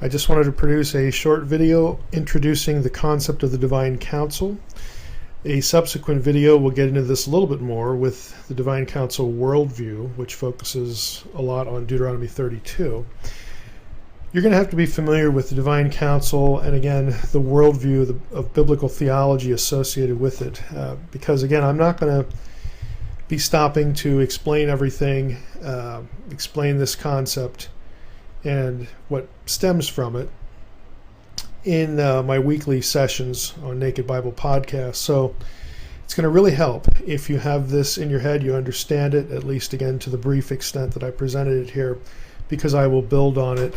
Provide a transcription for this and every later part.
I just wanted to produce a short video introducing the concept of the Divine Council. A subsequent video will get into this a little bit more with the Divine Council worldview, which focuses a lot on Deuteronomy 32. You're going to have to be familiar with the Divine Council and, again, the worldview of biblical theology associated with it. Because, again, I'm not going to be stopping to explain everything, explain this concept and what stems from it in my weekly sessions on Naked Bible Podcast. So it's going to really help if you have this in your head, you understand it, at least again to the brief extent that I presented it here, because I will build on it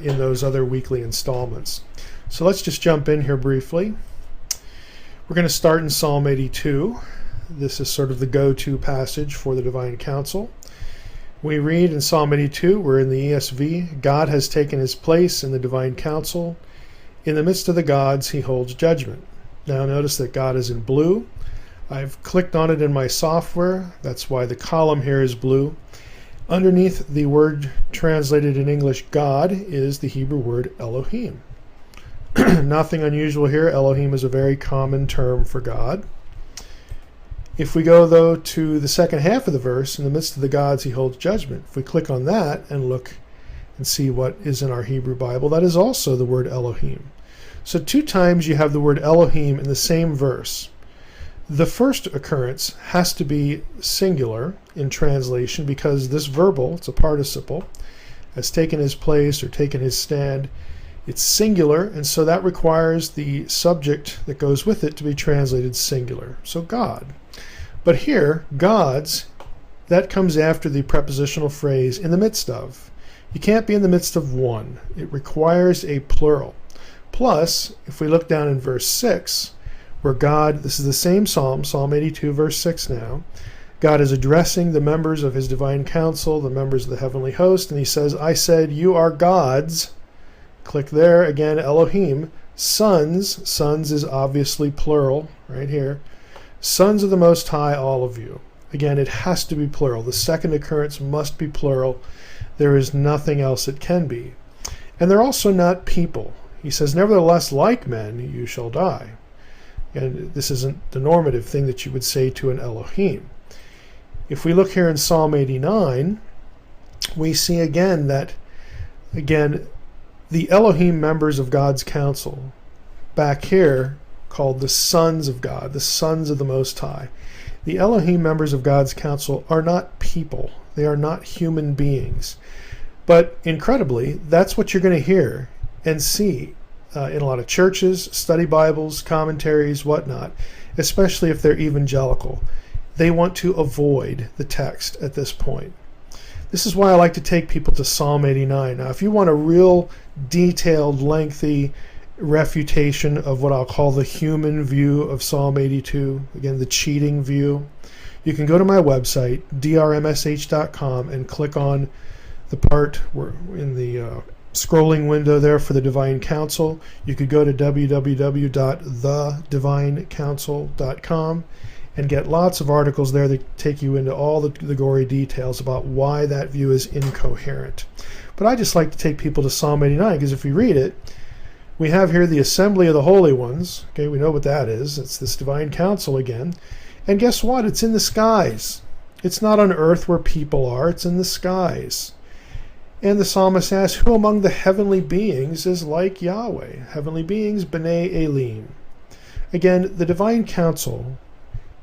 in those other weekly installments. So let's just jump in here briefly. We're going to start in Psalm 82. This is sort of the go-to passage for the Divine Council. We read in Psalm 82, we're in the ESV, God has taken his place in the Divine Council. In the midst of the gods, he holds judgment. Now notice that God is in blue. I've clicked on it in my software. That's why the column here is blue. Underneath the word translated in English, God, is the Hebrew word Elohim. Nothing unusual here. Elohim is a very common term for God. If we go, though, to the second half of the verse, in the midst of the gods he holds judgment. If we click on that and look and see what is in our Hebrew Bible, that is also the word Elohim. So 2 times you have the word Elohim in the same verse. The first occurrence has to be singular in translation because this verbal, it's a participle, has taken his place or taken his stand. It's singular, and so that requires the subject that goes with it to be translated singular. So God. But here, gods, that comes after the prepositional phrase in the midst of. You can't be in the midst of one. It requires a plural. Plus, if we look down in verse 6, where God, this is the same psalm, Psalm 82, verse 6 now, God is addressing the members of his divine council, the members of the heavenly host, and he says, I said, you are gods. Click there, again, Elohim. Sons, sons is obviously plural, right here. Sons of the Most High, all of you. Again, it has to be plural. The second occurrence must be plural. There is nothing else it can be. And they're also not people. He says, nevertheless, like men, you shall die. And this isn't the normative thing that you would say to an Elohim. If we look here in Psalm 89, we see again that, the Elohim members of God's council, back here, called the sons of God, the sons of the Most High. The Elohim members of God's council are not people. They are not human beings. But incredibly, that's what you're going to hear and see in a lot of churches, study Bibles, commentaries, whatnot, especially if they're evangelical. They want to avoid the text at this point. This is why I like to take people to Psalm 89. Now, if you want a real detailed, lengthy refutation of what I'll call the human view of Psalm 82, again, the cheating view, you can go to my website, drmsh.com, and click on the part where in the scrolling window there for the Divine Council. You could go to www.thedivinecouncil.com and get lots of articles there that take you into all the gory details about why that view is incoherent. But I just like to take people to Psalm 89 because if you read it, we have here the assembly of the holy ones. Okay, we know what that is. It's this divine council again. And guess what? It's in the skies. It's not on earth where people are. It's in the skies. And the psalmist asks, who among the heavenly beings is like Yahweh? Heavenly beings, B'nai Elim. Again, the divine council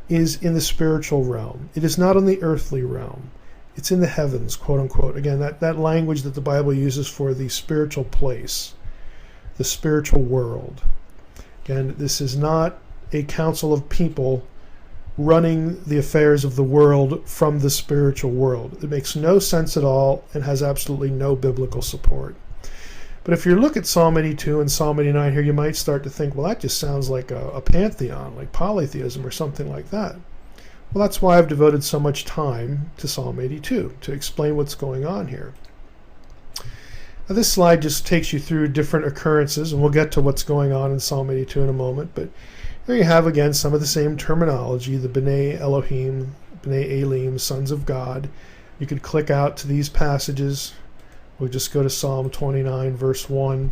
is in the spiritual realm. It is not in the earthly realm. It's in the heavens, quote unquote. Again, that language that the Bible uses for the spiritual place, the spiritual world. Again, this is not a council of people running the affairs of the world from the spiritual world. It makes no sense at all and has absolutely no biblical support. But if you look at Psalm 82 and Psalm 89 here, you might start to think, well, that just sounds like a pantheon, like polytheism or something like that. Well, that's why I've devoted so much time to Psalm 82, to explain what's going on here. Now, this slide just takes you through different occurrences, and we'll get to what's going on in Psalm 82 in a moment. But here you have, again, some of the same terminology, the B'nai Elohim, B'nai Elim, sons of God. You could click out to these passages We'll just go to Psalm 29, verse 1.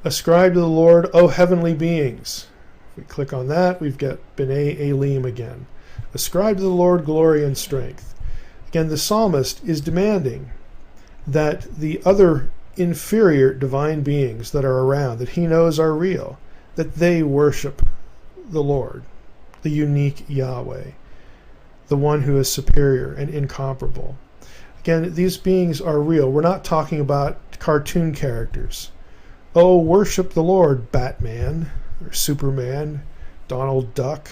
Ascribe to the Lord, O heavenly beings. If we click on that, we've got B'nai Elohim again. Ascribe to the Lord glory and strength. Again, the psalmist is demanding that the other inferior divine beings that are around, that he knows are real, that they worship the Lord, the unique Yahweh, the one who is superior and incomparable. Again, these beings are real. We're not talking about cartoon characters. Oh, worship the Lord, Batman, or Superman, Donald Duck.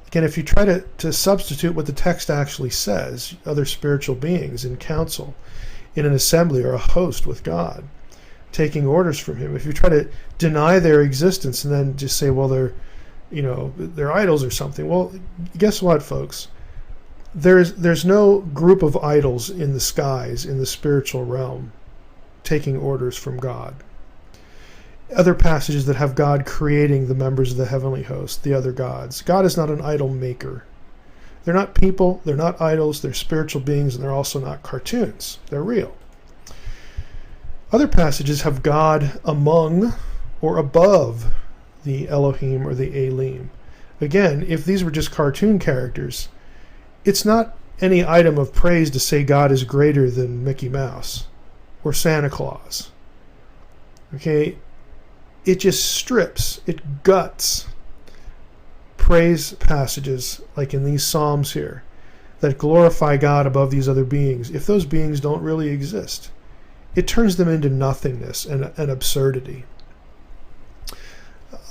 Again, if you try to substitute what the text actually says, other spiritual beings in council, in an assembly or a host with God, taking orders from him, if you try to deny their existence and then just say, well, they're idols or something, well, guess what, folks? There's no group of idols in the skies, in the spiritual realm, taking orders from God. Other passages that have God creating the members of the heavenly host, the other gods. God is not an idol maker. They're not people, they're not idols, they're spiritual beings, and they're also not cartoons. They're real. Other passages have God among or above the Elohim or the Elohim. Again, if these were just cartoon characters, it's not any item of praise to say God is greater than Mickey Mouse or Santa Claus. Okay? It just strips, it guts praise passages like in these Psalms here that glorify God above these other beings. If those beings don't really exist, it turns them into nothingness and absurdity.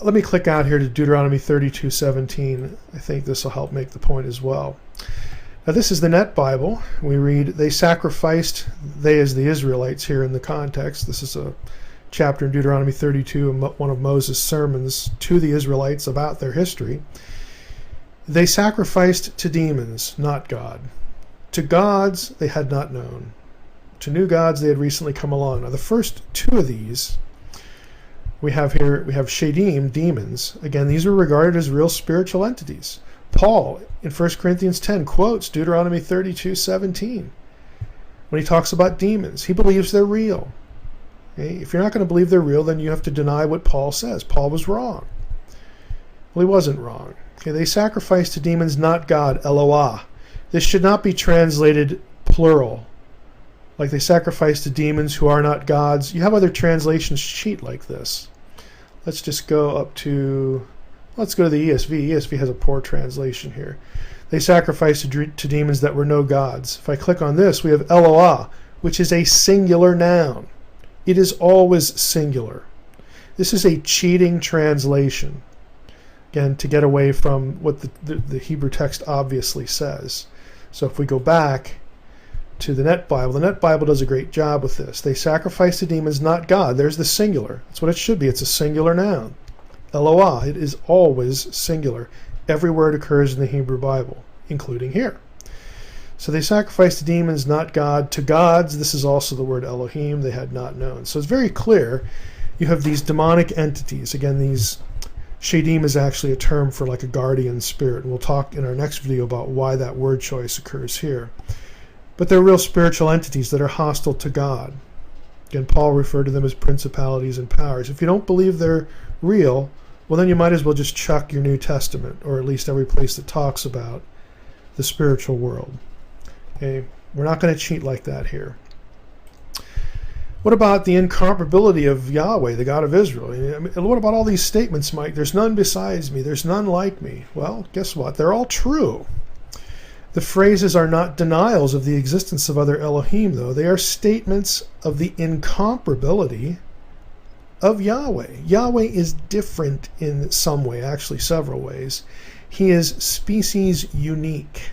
Let me click out here to Deuteronomy 32:17. I think this will help make the point as well. Now this is the Net Bible. We read, they sacrificed, they as the Israelites here in the context. This is a chapter in Deuteronomy 32, one of Moses' sermons to the Israelites about their history. They sacrificed to demons, not God. To gods they had not known. To new gods they had recently come along. Now the first two of these we have here, we have Shadim, demons. Again, these were regarded as real spiritual entities. Paul in 1 Corinthians 10 quotes Deuteronomy 32:17 when he talks about demons. He believes they're real. Okay? If you're not going to believe they're real, then you have to deny what Paul says. Paul was wrong. Well, he wasn't wrong. Okay, they sacrificed to demons, not God, Eloah. This should not be translated plural, like they sacrifice to demons who are not gods. You have other translations cheat like this. Let's just go up to, let's go to the ESV. ESV has a poor translation here. They sacrificed to demons that were no gods. If I click on this, we have Eloah, which is a singular noun. It is always singular. This is a cheating translation. Again, to get away from what the Hebrew text obviously says. So if we go back to the Net Bible does a great job with this. They sacrifice to demons, not God. There's the singular. That's what it should be. It's a singular noun. Eloah, it is always singular. Everywhere it occurs in the Hebrew Bible, including here. So they sacrificed to demons, not God. To gods, this is also the word Elohim, they had not known. So it's very clear you have these demonic entities. Again, these Shadim is actually a term for like a guardian spirit. And we'll talk in our next video about why that word choice occurs here. But they're real spiritual entities that are hostile to God. Again, Paul referred to them as principalities and powers. If you don't believe they're real, well then you might as well just chuck your New Testament, or at least every place that talks about the spiritual world. Okay, we're not going to cheat like that here. What about the incomparability of Yahweh, the God of Israel? I mean, what about all these statements, Mike? There's none besides me. There's none like me. Well, guess what? They're all true. The phrases are not denials of the existence of other Elohim, though. They are statements of the incomparability of Yahweh. Yahweh is different in some way, actually several ways. He is species unique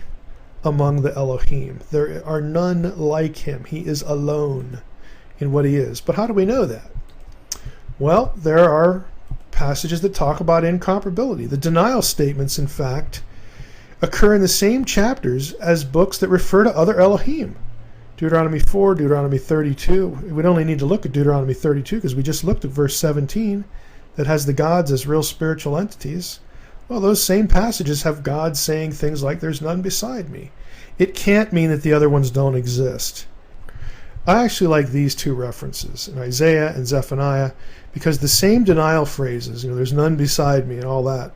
among the Elohim. There are none like him. He is alone in what he is. But how do we know that? Well, there are passages that talk about incomparability. The denial statements, in fact, occur in the same chapters as books that refer to other Elohim. Deuteronomy 4, Deuteronomy 32. We'd only need to look at Deuteronomy 32 because we just looked at verse 17 that has the gods as real spiritual entities. Well, those same passages have God saying things like, there's none beside me. It can't mean that the other ones don't exist. I actually like these two references in Isaiah and Zephaniah because the same denial phrases, there's none beside me and all that,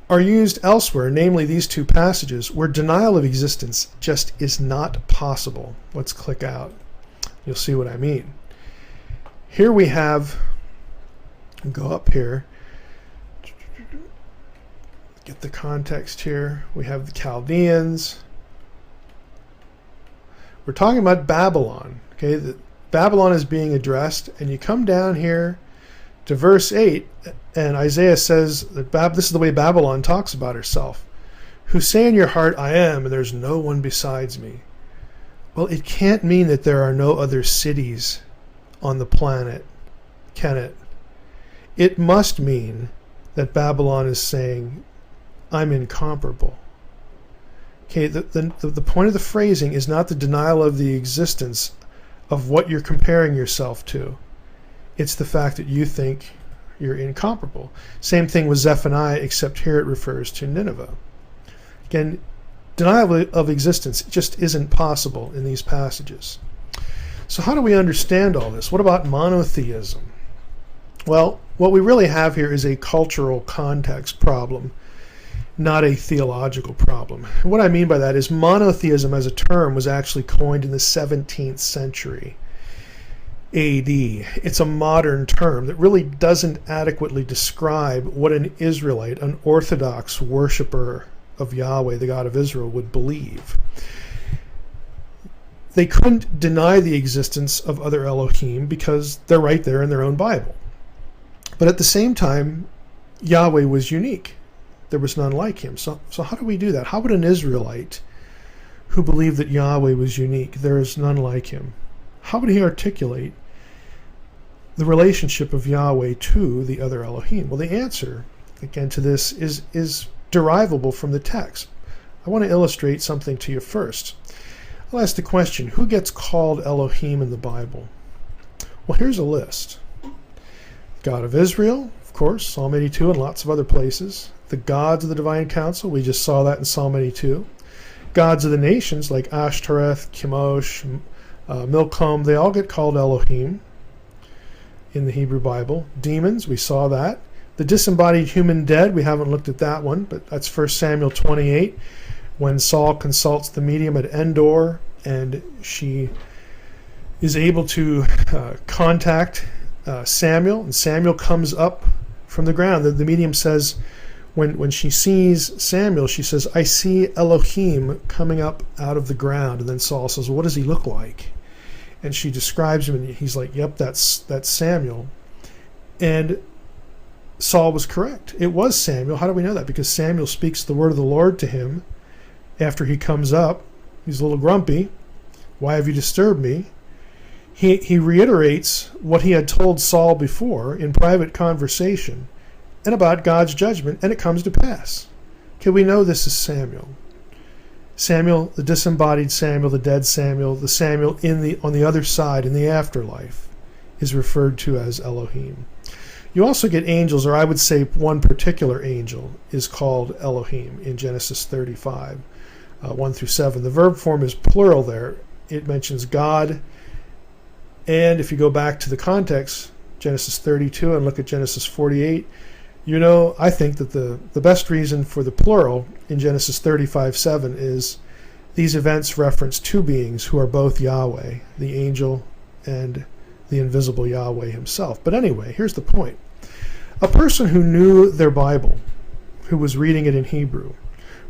are used elsewhere, namely these two passages where denial of existence just is not possible. Let's click out. You'll see what I mean. Here we have, go up here, get the context here. We have the Chaldeans. We're talking about Babylon. Okay, Babylon is being addressed, and you come down here to verse 8, and Isaiah says that this is the way Babylon talks about herself. Who say in your heart, I am, and there's no one besides me. Well, it can't mean that there are no other cities on the planet, can it? It must mean that Babylon is saying, I'm incomparable. Okay, the point of the phrasing is not the denial of the existence of what you're comparing yourself to. It's the fact that you think you're incomparable. Same thing with Zephaniah, except here it refers to Nineveh. Again, denial of existence just isn't possible in these passages. So how do we understand all this? What about monotheism? Well, what we really have here is a cultural context problem, not a theological problem. What I mean by that is monotheism as a term was actually coined in the 17th century AD. It's a modern term that really doesn't adequately describe what an Israelite, an Orthodox worshiper of Yahweh, the God of Israel, would believe. They couldn't deny the existence of other Elohim because they're right there in their own Bible. But at the same time, Yahweh was unique. There was none like him. So how do we do that? How would an Israelite who believed that Yahweh was unique, there is none like him, how would he articulate the relationship of Yahweh to the other Elohim? Well, the answer, again, to this is derivable from the text. I want to illustrate something to you first. I'll ask the question, who gets called Elohim in the Bible? Well, here's a list. God of Israel, of course, Psalm 82 and lots of other places. The gods of the divine council, we just saw that in Psalm 82. Gods of the nations like Ashtoreth, Chemosh, Milcom, they all get called Elohim in the Hebrew Bible. Demons, we saw that. The disembodied human dead, we haven't looked at that one, but that's 1 Samuel 28, when Saul consults the medium at Endor, and she is able to contact Samuel, and Samuel comes up from the ground. The medium says, when she sees Samuel, she says, I see Elohim coming up out of the ground. And then Saul says, well, what does he look like? And she describes him, and he's like, yep, that's Samuel. And Saul was correct. It was Samuel. How do we know that? Because Samuel speaks the word of the Lord to him after he comes up. He's a little grumpy. Why have you disturbed me? He reiterates what he had told Saul before in private conversation and about God's judgment, and it comes to pass. Okay, we know this is Samuel. Samuel, the disembodied Samuel, the dead Samuel, the Samuel on the other side, in the afterlife, is referred to as Elohim. You also get angels, or I would say one particular angel is called Elohim in Genesis 35, 1 through 7. The verb form is plural there. It mentions God, and if you go back to the context, Genesis 32, and look at Genesis 48, I think that the best reason for the plural in Genesis 35:7 is these events reference two beings who are both Yahweh, the angel and the invisible Yahweh himself. But anyway, here's the point. A person who knew their Bible, who was reading it in Hebrew,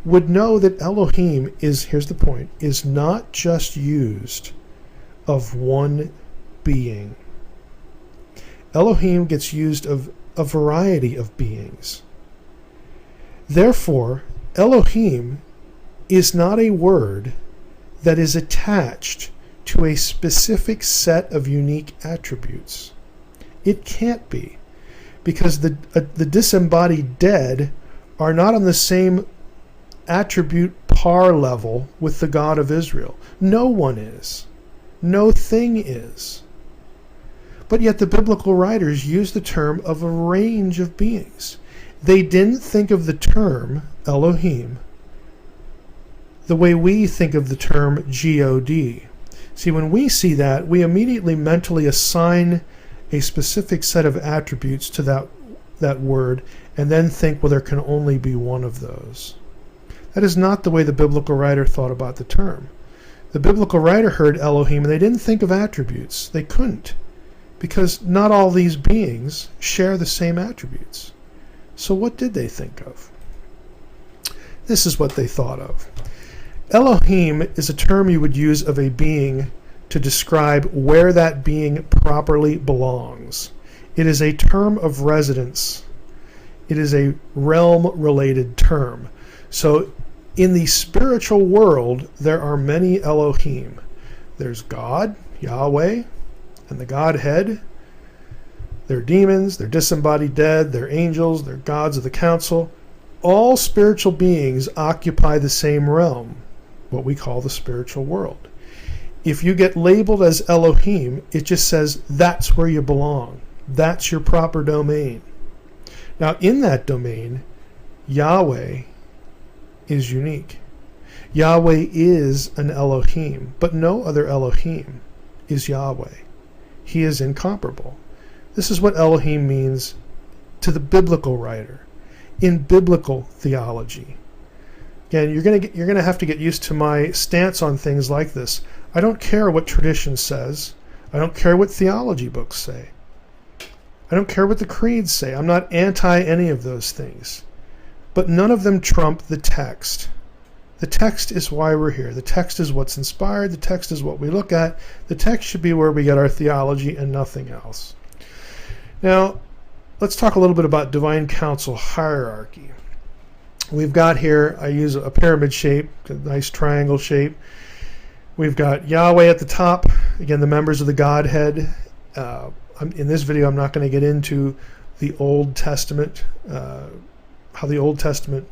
would know that Elohim is, here's the point, is not just used of one being. Elohim gets used of a variety of beings. Therefore, Elohim is not a word that is attached to a specific set of unique attributes. It can't be, because the disembodied dead are not on the same attribute par level with the God of Israel. No one is. No thing is. But yet the biblical writers use the term of a range of beings. They didn't think of the term Elohim the way we think of the term God. See, when we see that, we immediately mentally assign a specific set of attributes to that word, and then think, well, there can only be one of those. That is not the way the biblical writer thought about the term. The biblical writer heard Elohim, and they didn't think of attributes. They couldn't, because not all these beings share the same attributes. So what did they think of? This is what they thought of. Elohim is a term you would use of a being to describe where that being properly belongs. It is a term of residence. It is a realm-related term. So in the spiritual world, there are many Elohim. There's God, Yahweh, and the Godhead. They're demons, they're disembodied dead, they're angels, they're gods of the council. All spiritual beings occupy the same realm, what we call the spiritual world. If you get labeled as Elohim, it just says that's where you belong. That's your proper domain. Now, in that domain, Yahweh is unique. Yahweh is an Elohim, but no other Elohim is Yahweh. He is incomparable. This is what Elohim means to the biblical writer in biblical theology. Again, you're going to have to get used to my stance on things like this. I don't care what tradition says. I don't care what theology books say. I don't care what the creeds say. I'm not anti any of those things. But none of them trump the text. The text is why we're here. The text is what's inspired. The text is what we look at. The text should be where we get our theology and nothing else. Now, let's talk a little bit about divine council hierarchy. We've got here, I use a pyramid shape, a nice triangle shape. We've got Yahweh at the top, again, the members of the Godhead. In this video, I'm not going to get into the Old Testament, how the Old Testament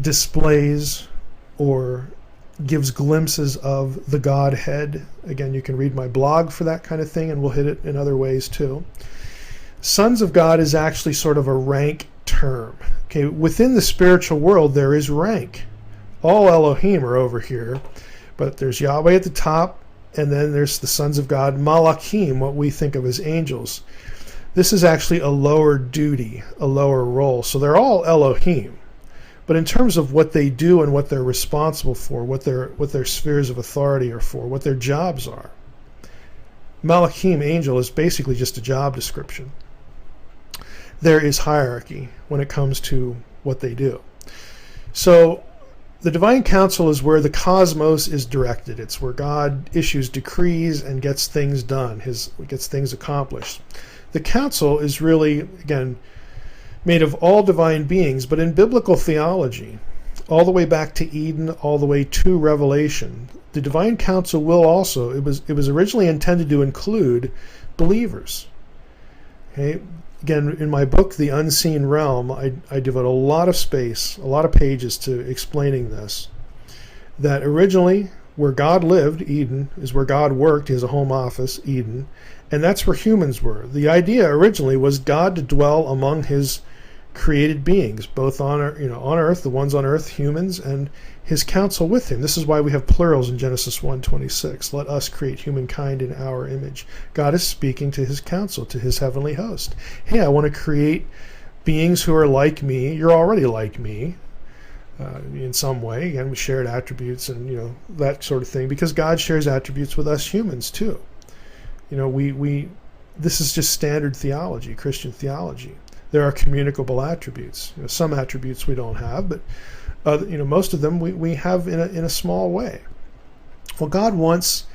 displays or gives glimpses of the Godhead. Again, you can read my blog for that kind of thing, and we'll hit it in other ways too. Sons of God is actually sort of a rank term. Okay, within the spiritual world, there is rank. All Elohim are over here, but there's Yahweh at the top, and then there's the sons of God, Malachim, what we think of as angels. This is actually a lower duty, a lower role. So they're all Elohim. But in terms of what they do and what they're responsible for, what their spheres of authority are for, what their jobs are, Malachim, angel, is basically just a job description. There is hierarchy when it comes to what they do. So the divine council is where the cosmos is directed. It's where God issues decrees and gets things done, gets things accomplished. The council is really, again, made of all divine beings, but in biblical theology, all the way back to Eden, all the way to Revelation, the divine council will also, it was originally intended to include believers. Okay? Again, in my book, The Unseen Realm, I devote a lot of space, a lot of pages to explaining this. That originally, where God lived, Eden, is where God worked. He has a home office, Eden, and that's where humans were. The idea originally was God to dwell among his created beings, both on earth, the ones on earth, humans, and his counsel with him. This is why we have plurals in Genesis 1:26. Let us create humankind in our image. God is speaking to his counsel, to his heavenly host. Hey, I want to create beings who are like me. You're already like me in some way. Again, we shared attributes and that sort of thing, because God shares attributes with us humans too. This is just standard theology, Christian theology. There are communicable attributes. Some attributes we don't have, but most of them we have in a small way. Well, God wants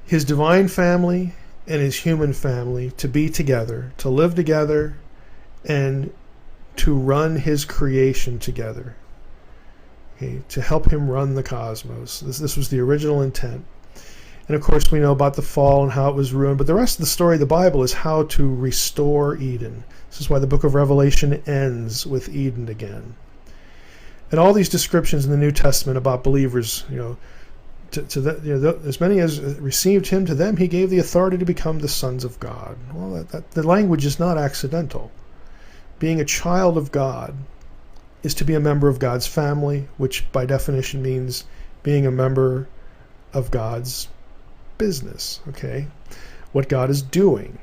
his divine family and his human family to be together, to live together, and to run his creation together. Okay, to help him run the cosmos. This was the original intent. And of course, we know about the fall and how it was ruined. But the rest of the story of the Bible is how to restore Eden. This is why the book of Revelation ends with Eden again. And all these descriptions in the New Testament about believers, as many as received him, to them he gave the authority to become the sons of God. Well, the language is not accidental. Being a child of God is to be a member of God's family, which by definition means being a member of God's business, okay? What God is doing.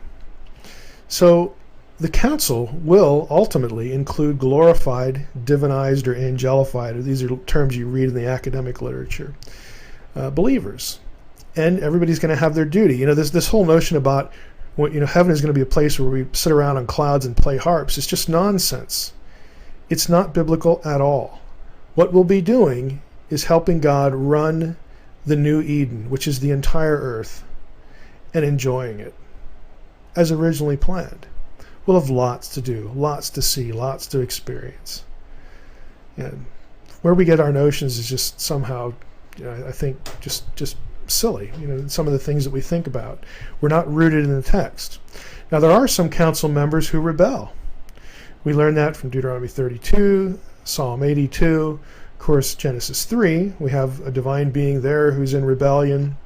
So the council will ultimately include glorified, divinized, or angelified. These are terms you read in the academic literature. Believers. And everybody's going to have their duty. This whole notion about heaven is going to be a place where we sit around on clouds and play harps. It's just nonsense. It's not biblical at all. What we'll be doing is helping God run the new Eden, which is the entire earth, and enjoying it as originally planned. We'll have lots to do, lots to see, lots to experience. And where we get our notions is just somehow, I think, just silly. Some of the things that we think about. We're not rooted in the text. Now, there are some council members who rebel. We learn that from Deuteronomy 32, Psalm 82, of course, Genesis 3. We have a divine being there who's in rebellion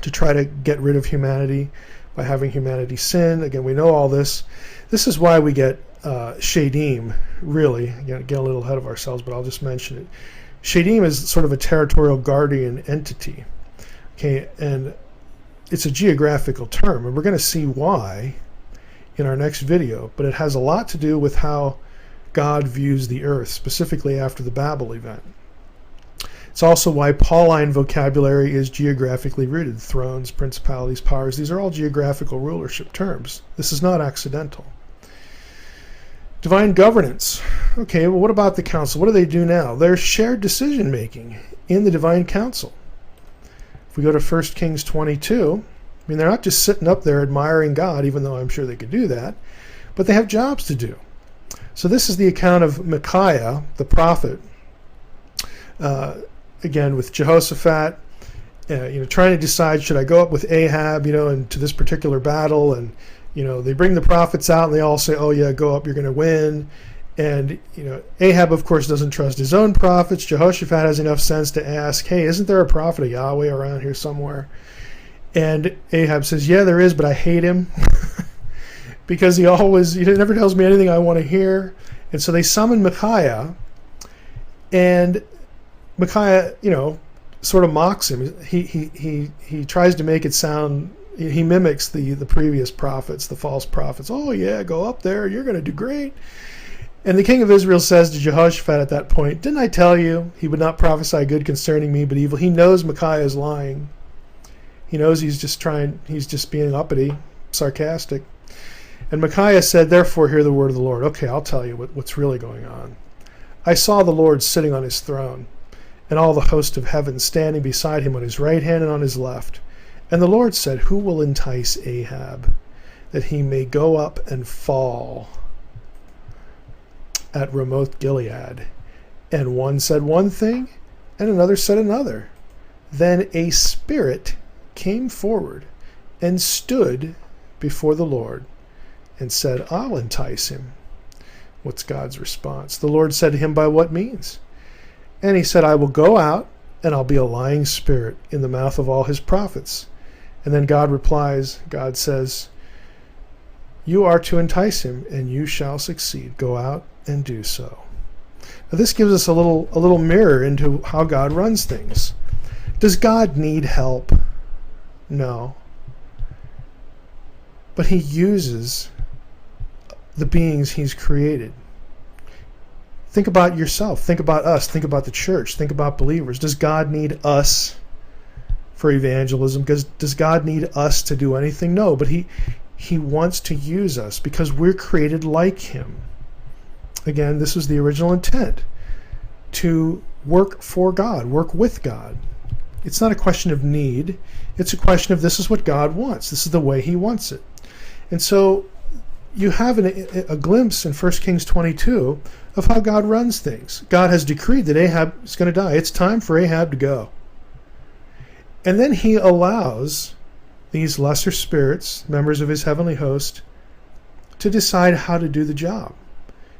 to try to get rid of humanity by having humanity sin. Again, we know all this. This is why we get Shadim, really. Again, get a little ahead of ourselves, but I'll just mention it. Shadim is sort of a territorial guardian entity. Okay, and it's a geographical term, and we're going to see why in our next video, but it has a lot to do with how God views the earth, specifically after the Babel event. It's also why Pauline vocabulary is geographically rooted. Thrones, principalities, powers, these are all geographical rulership terms. This is not accidental. Divine governance. Okay, well, what about the council? What do they do now? There's shared decision making in the divine council. If we go to 1 Kings 22, they're not just sitting up there admiring God, even though I'm sure they could do that, but they have jobs to do. So this is the account of Micaiah, the prophet, again with Jehoshaphat, trying to decide, should I go up with Ahab, into this particular battle? And, they bring the prophets out and they all say, oh yeah, go up, you're going to win. And, Ahab, of course, doesn't trust his own prophets. Jehoshaphat has enough sense to ask, hey, isn't there a prophet of Yahweh around here somewhere? And Ahab says, yeah, there is, but I hate him because he never tells me anything I want to hear. And so they summon Micaiah, and Micaiah, sort of mocks him. He tries to make it sound, he mimics the previous prophets, the false prophets. Oh yeah, go up there, you're going to do great. And the king of Israel says to Jehoshaphat at that point, didn't I tell you he would not prophesy good concerning me, but evil? He knows Micaiah is lying. He knows he's just being uppity, sarcastic. And Micaiah said, therefore hear the word of the Lord. Okay, I'll tell you what's really going on. I saw the Lord sitting on his throne, and all the host of heaven standing beside him on his right hand and on his left. And the Lord said, who will entice Ahab, that he may go up and fall at Ramoth Gilead? And one said one thing, and another said another. Then a spirit came forward and stood before the Lord and said, I'll entice him. What's God's response? The Lord said to him, by what means? And he said, I will go out, and I'll be a lying spirit in the mouth of all his prophets. And then God replies, God says, you are to entice him, and you shall succeed. Go out and do so. Now this gives us a little mirror into how God runs things. Does God need help? No. But he uses the beings he's created. Think about yourself. Think about us. Think about the church. Think about believers. Does God need us for evangelism? Does God need us to do anything? No, but he wants to use us because we're created like him. Again, this was the original intent, to work for God, work with God. It's not a question of need. It's a question of this is what God wants. This is the way he wants it. And so you have a glimpse in 1 Kings 22 of how God runs things. God has decreed that Ahab is going to die. It's time for Ahab to go. And then he allows these lesser spirits, members of his heavenly host, to decide how to do the job.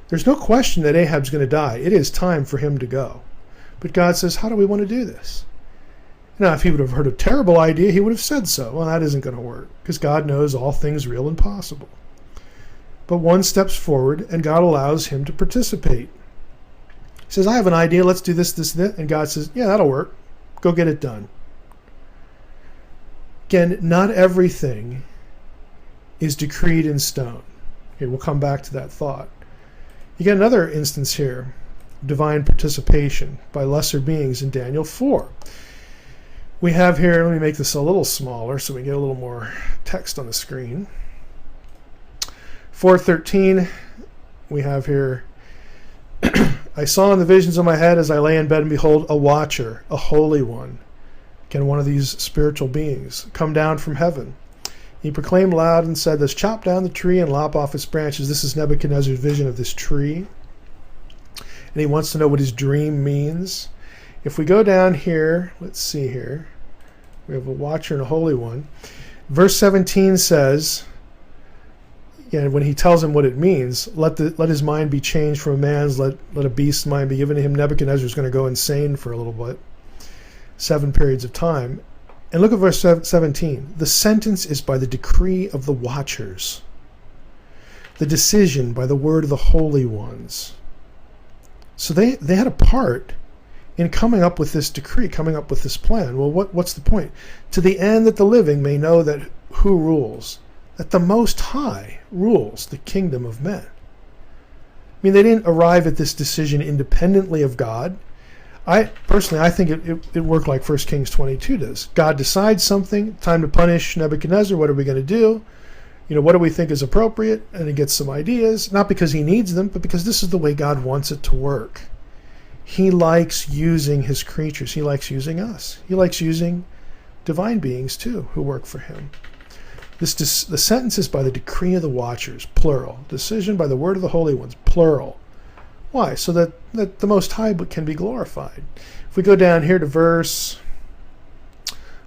There's no question that Ahab's going to die. It is time for him to go. But God says, how do we want to do this? Now, if he would have heard a terrible idea, he would have said so. Well, that isn't going to work, because God knows all things real and possible. But one steps forward, and God allows him to participate. He says, I have an idea, let's do this, this, and that. And God says, yeah, that'll work. Go get it done. Again, not everything is decreed in stone. Okay, we'll come back to that thought. You get another instance here, divine participation by lesser beings in Daniel 4. We have here, let me make this a little smaller so we get a little more text on the screen. 4:13, we have here, I saw in the visions of my head as I lay in bed, and behold, a watcher, a holy one, again, one of these spiritual beings, come down from heaven. He proclaimed loud and said, let's chop down the tree and lop off its branches. This is Nebuchadnezzar's vision of this tree. And he wants to know what his dream means. If we go down here, let's see here. We have a watcher and a holy one. Verse 17 says, when he tells him what it means, let his mind be changed from a man's, let a beast's mind be given to him. Nebuchadnezzar is going to go insane for a little bit. 7 periods of time. And look at verse 17. The sentence is by the decree of the watchers. The decision by the word of the holy ones. So they had a part in coming up with this decree, coming up with this plan. Well, what's the point? To the end that the living may know that who rules? That the Most High rules the kingdom of men. I mean, they didn't arrive at this decision independently of God. I think it worked like 1 Kings 22 does. God decides something, time to punish Nebuchadnezzar. What are we going to do? What do we think is appropriate? And he gets some ideas, not because he needs them, but because this is the way God wants it to work. He likes using his creatures. He likes using us. He likes using divine beings too, who work for him. The sentence is by the decree of the watchers, plural. Decision by the word of the holy ones, plural. Why? So that the Most High can be glorified. If we go down here to verse,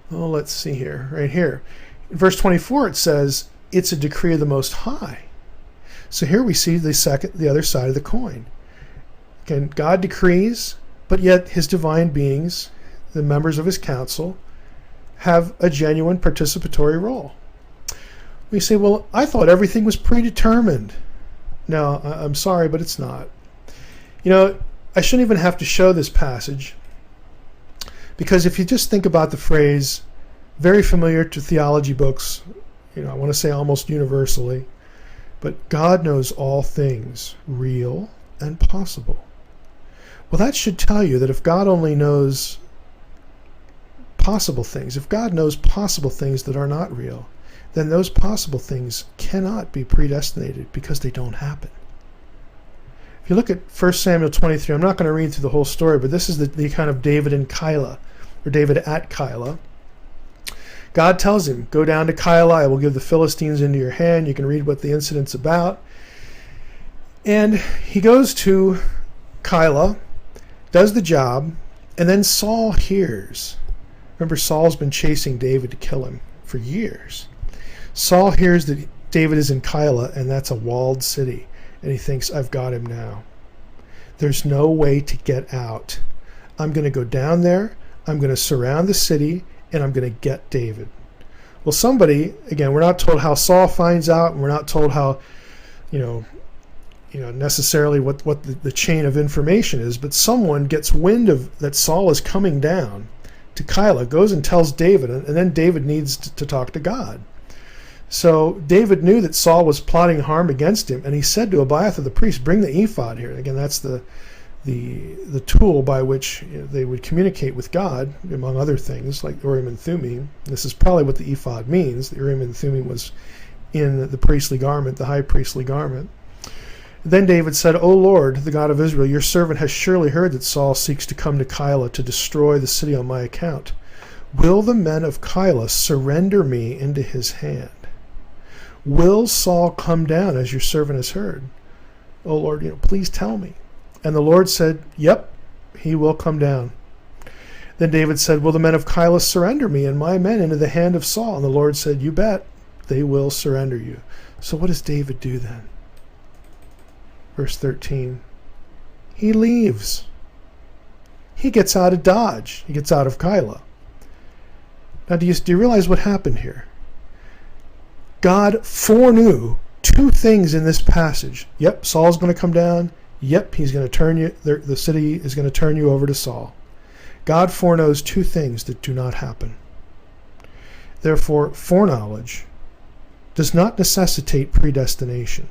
let's see here, right here. In verse 24 it says, it's a decree of the Most High. So here we see the other side of the coin. Again, God decrees, but yet his divine beings, the members of his council, have a genuine participatory role. We say, well, I thought everything was predetermined. No, I'm sorry, but it's not. I shouldn't even have to show this passage, because if you just think about the phrase, very familiar to theology books, I want to say almost universally, but God knows all things, real and possible. Well, that should tell you that if God only knows possible things, if God knows possible things that are not real, then those possible things cannot be predestinated because they don't happen. If you look at 1 Samuel 23, I'm not going to read through the whole story, but this is the kind of David and Keilah, or David at Keilah. God tells him, go down to Keilah, I will give the Philistines into your hand. You can read what the incident's about. And he goes to Keilah, does the job, and then Saul hears. Remember, Saul's been chasing David to kill him for years. Saul hears that David is in Keilah, and that's a walled city. And he thinks, I've got him now. There's no way to get out. I'm going to go down there, I'm going to surround the city, and I'm going to get David. Well, somebody, again, we're not told how Saul finds out, and we're not told how, necessarily what the chain of information is, but someone gets wind of that Saul is coming down to Keilah, goes and tells David, and then David needs to talk to God. So David knew that Saul was plotting harm against him, and he said to Abiathar the priest, bring the ephod here. Again, that's the tool by which they would communicate with God, among other things, like Urim and Thummim. This is probably what the ephod means. The Urim and Thummim was in the priestly garment, the high priestly garment. Then David said, O Lord, the God of Israel, your servant has surely heard that Saul seeks to come to Keilah to destroy the city on my account. Will the men of Keilah surrender me into his hand? Will Saul come down as your servant has heard? Oh Lord, please tell me. And the Lord said, yep, he will come down. Then David said, will the men of Keilah surrender me and my men into the hand of Saul? And the Lord said, you bet, they will surrender you. So what does David do then? Verse 13, he leaves. He gets out of Dodge. He gets out of Keilah. Now, do you realize what happened here? God foreknew two things in this passage. Yep, Saul's going to come down. Yep, he's going to turn you. The city is going to turn you over to Saul. God foreknows two things that do not happen. Therefore, foreknowledge does not necessitate predestination.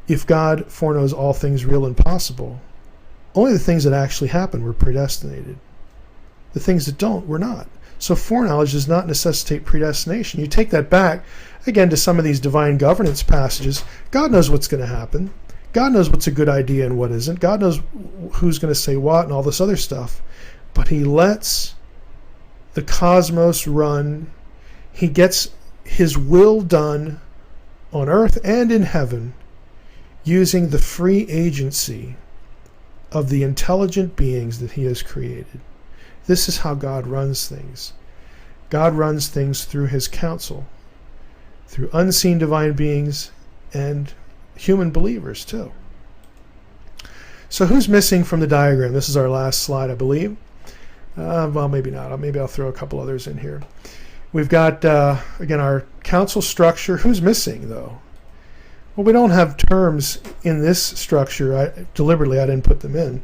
If God foreknows all things real and possible, only the things that actually happen were predestinated. The things that don't were not. So foreknowledge does not necessitate predestination. You take that back, again, to some of these divine governance passages. God knows what's going to happen. God knows what's a good idea and what isn't. God knows who's going to say what and all this other stuff. But he lets the cosmos run. He gets his will done on earth and in heaven using the free agency of the intelligent beings that he has created. This is how God runs things. God runs things through his counsel, through unseen divine beings and human believers too. So who's missing from the diagram? This is our last slide, I believe. Well, maybe not. Maybe I'll throw a couple others in here. We've got, again, our council structure. Who's missing, though? Well, we don't have terms in this structure. Deliberately, I didn't put them in.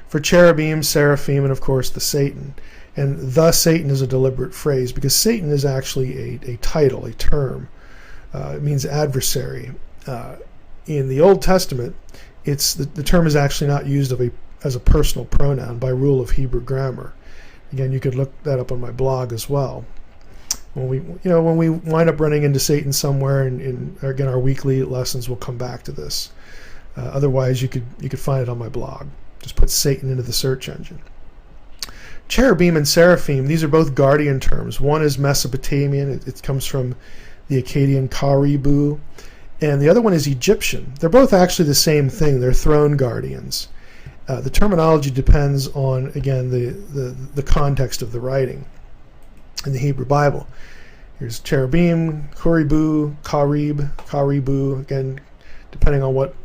For cherubim, seraphim, and of course the Satan. And the Satan is a deliberate phrase because Satan is actually a title, a term. It means adversary. In the Old Testament, the term is actually not used as a personal pronoun by rule of Hebrew grammar. Again, you could look that up on my blog as well. When we wind up running into Satan somewhere, and again, our weekly lessons will come back to this. Otherwise, you could find it on my blog. Just put Satan into the search engine. Cherubim and seraphim, these are both guardian terms. One is Mesopotamian. It comes from the Akkadian Karibu. And the other one is Egyptian. They're both actually the same thing. They're throne guardians. The terminology depends on, again, the context of the writing in the Hebrew Bible. Here's cherubim, Karibu, again, depending on what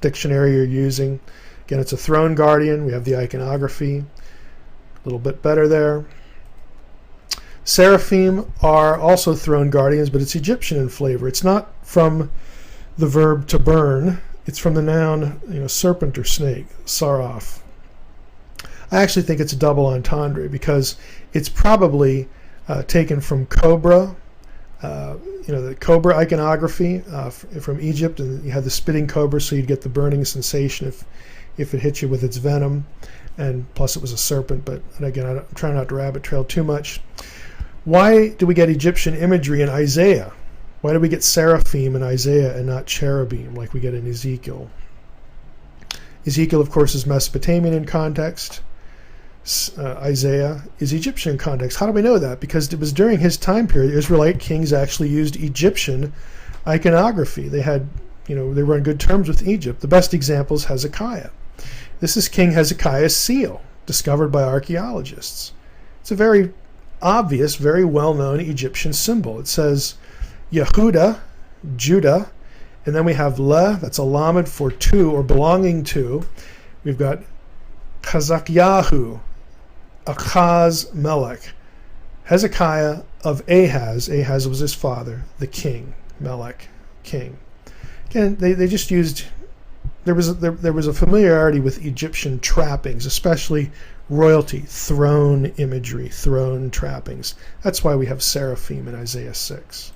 dictionary you're using. Again, it's a throne guardian. We have the iconography. A little bit better there. Seraphim are also throne guardians, but it's Egyptian in flavor. It's not from the verb to burn. It's from the noun, serpent or snake, saraf. I actually think it's a double entendre because it's probably taken from cobra, the cobra iconography from Egypt, and you had the spitting cobra, so you'd get the burning sensation if it hit you with its venom, and plus it was a serpent. But again, I'm trying not to rabbit trail too much. Why do we get Egyptian imagery in Isaiah? Why do we get seraphim in Isaiah and not cherubim like we get in Ezekiel? Ezekiel, of course, is Mesopotamian in context. Isaiah is Egyptian in context. How do we know that? Because it was during his time period, Israelite kings actually used Egyptian iconography. They had, they were on good terms with Egypt. The best example is Hezekiah. This is King Hezekiah's seal, discovered by archaeologists. It's a very obvious, very well-known Egyptian symbol. It says Yehuda, Judah, and then we have Le, that's a lamed for to or belonging to. We've got Chazakyahu, Achaz Melech, Hezekiah of Ahaz. Ahaz was his father, the king, Melech, king. Again, they just used, there was a familiarity with Egyptian trappings, especially royalty, throne imagery, throne trappings. That's why we have seraphim in Isaiah 6.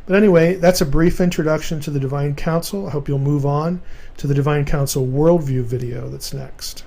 But anyway, that's a brief introduction to the Divine Council. I hope you'll move on to the Divine Council Worldview video that's next.